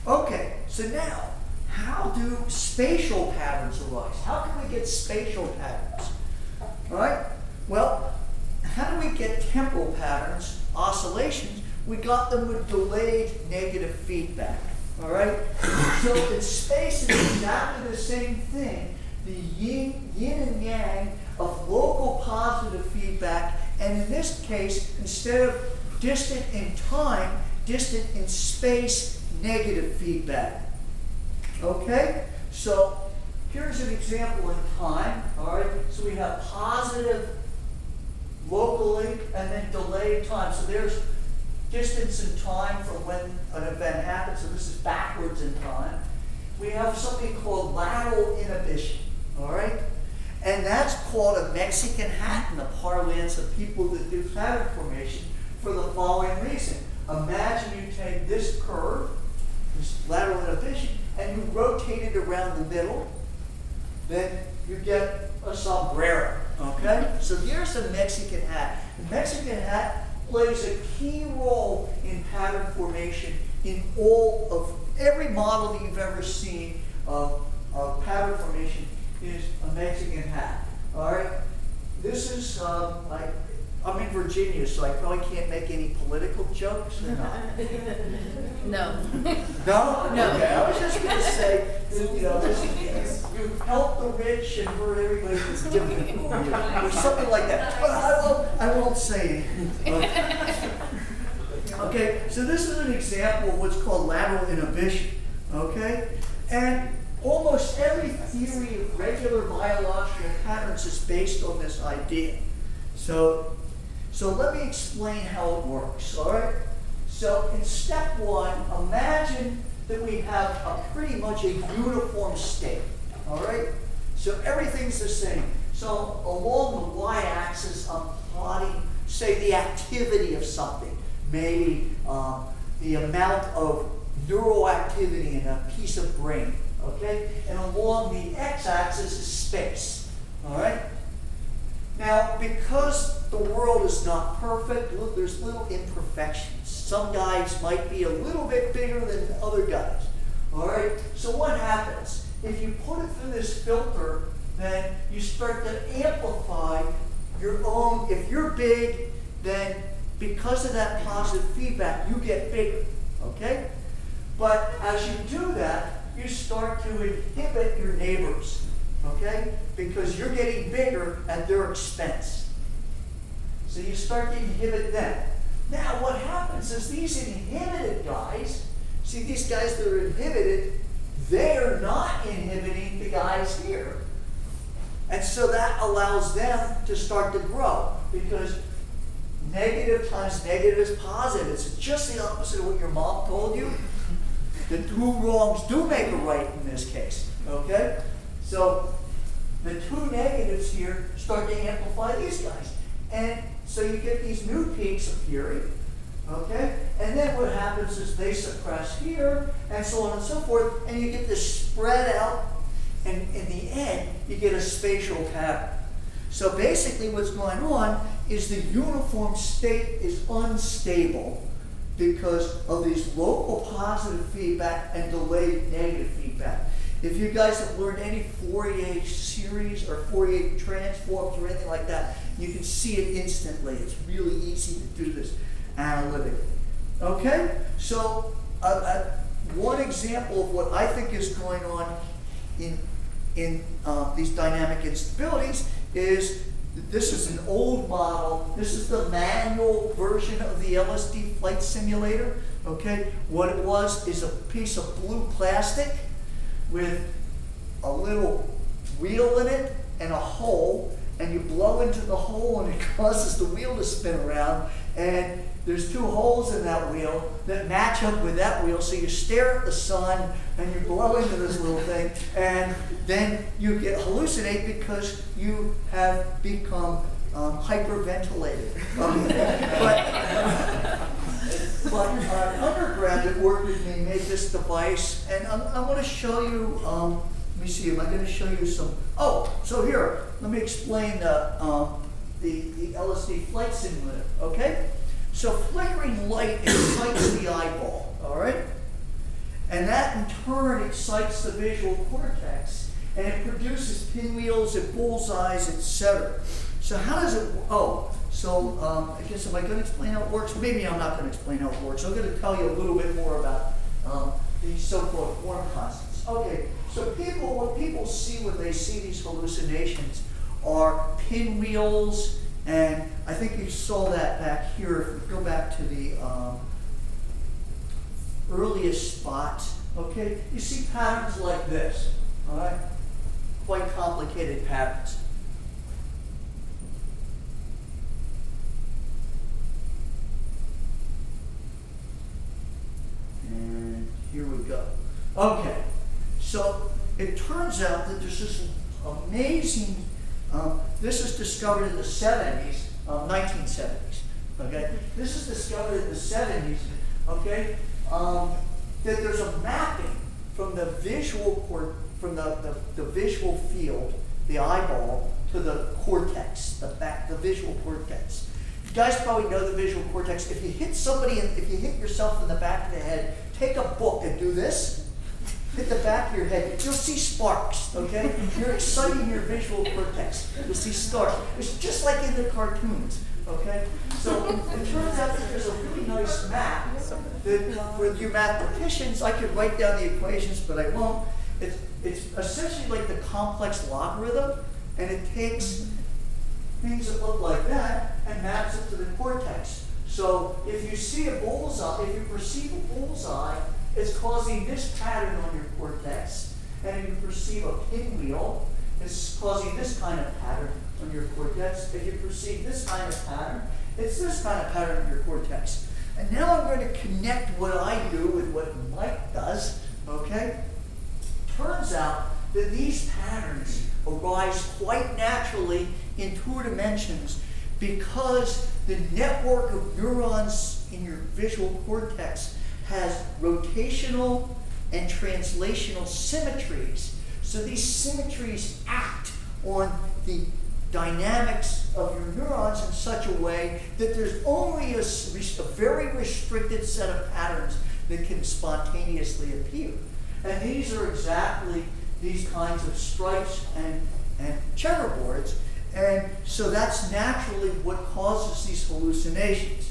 Okay, so now, how do spatial patterns arise? How can we get spatial patterns? All right? Well, how do we get temporal patterns, oscillations? We got them with delayed negative feedback. All right? So in space, it's exactly the same thing. The yin and yang of local positive feedback, and in this case, instead of distant in time, distant in space, negative feedback. Okay? So here's an example in time. All right? So we have positive locally and then delayed time. So there's distance in time from when an event happens. So this is backwards in time. We have something called lateral inhibition. All right? And that's called a Mexican hat in the parlance of people that do pattern formation for the following reason. Imagine you take this curve, this lateral inhibition, and you rotate it around the middle, then you get a sombrero. Okay? So here's the Mexican hat. The Mexican hat plays a key role in pattern formation in all of every model that you've ever seen of pattern formation is a Mexican hat. All right? This is, I'm in Virginia, so I probably can't make any political jokes or not. No. No? No. Okay, I was just going to say, that, you know, you help the rich and hurt everybody that's different, or something like that. But I won't say it. Okay, so this is an example of what's called lateral inhibition. Okay? And almost every theory of regular biological patterns is based on this idea. So let me explain how it works, all right? So in step one, imagine that we have a pretty much a uniform state, all right? So everything's the same. So along the y-axis, I'm plotting, say, the activity of something, maybe the amount of neural activity in a piece of brain, okay? And along the x-axis is space, all right? Now, because the world is not perfect, look, there's little imperfections. Some guys might be a little bit bigger than other guys, all right? So what happens? If you put it through this filter, then you start to amplify your own. If you're big, then because of that positive feedback, you get bigger, okay? But as you do that, you start to inhibit your neighbors, okay? Because you're getting bigger at their expense. So you start to inhibit them. Now what happens is these inhibited guys, see these guys that are inhibited, they're not inhibiting the guys here. And so that allows them to start to grow because negative times negative is positive. It's just the opposite of what your mom told you. The two wrongs do make a right in this case, okay? So the two negatives here start to amplify these guys. And so you get these new peaks appearing, okay? And then what happens is they suppress here, and so on and so forth, and you get this spread out, and in the end, you get a spatial pattern. So basically what's going on is the uniform state is unstable because of these local positive feedback and delayed negative feedback. If you guys have learned any Fourier series or Fourier transforms or anything like that, you can see it instantly. It's really easy to do this analytically. Okay? So one example of what I think is going on in these dynamic instabilities is this is an old model. This is the manual version of the LSD flight simulator. Okay? What it was is a piece of blue plastic with a little wheel in it and a hole, and you blow into the hole and it causes the wheel to spin around, and there's two holes in that wheel that match up with that wheel, so you stare at the sun and you blow into this little thing, and then you get hallucinate because you have become hyperventilated. But an undergrad that worked with me made this device, and I want to show you, let me see, am I going to show you some, so here, let me explain the LSD flight simulator, okay? So flickering light excites the eyeball, all right? And that in turn excites the visual cortex, and it produces pinwheels and bullseyes, etc. So how does it, I guess am I going to explain how it works? Maybe I'm not going to explain how it works. I'm going to tell you a little bit more about these so-called form constants. Okay, so what people see when they see these hallucinations are pinwheels, and I think you saw that back here. If we go back to the earliest spots, okay, you see patterns like this, all right? Quite complicated patterns. And here we go. Okay, so it turns out that there's this amazing, this is discovered in the 70s, 1970s, okay? This is discovered in the 70s, okay? That there's a mapping from the visual the visual field, the eyeball, to the cortex, the visual cortex. You guys probably know the visual cortex. If you hit somebody, if you hit yourself in the back of the head, take a book and do this. Hit the back of your head, you'll see sparks, okay? You're exciting your visual cortex. You'll see sparks. It's just like in the cartoons, okay? So it turns out that there's a really nice map that for you mathematicians, I could write down the equations, but I won't. It's essentially like the complex logarithm, and it takes things that look like that and maps it to the cortex. So if you see a bullseye, if you perceive a bullseye, it's causing this pattern on your cortex. And if you perceive a pinwheel, it's causing this kind of pattern on your cortex. If you perceive this kind of pattern, it's this kind of pattern on your cortex. And now I'm going to connect what I do with what Mike does, okay? Turns out that these patterns arise quite naturally in 2 dimensions because the network of neurons in your visual cortex has rotational and translational symmetries. So these symmetries act on the dynamics of your neurons in such a way that there's only a very restricted set of patterns that can spontaneously appear. And these are exactly these kinds of stripes and checkerboards. And so that's naturally what causes these hallucinations.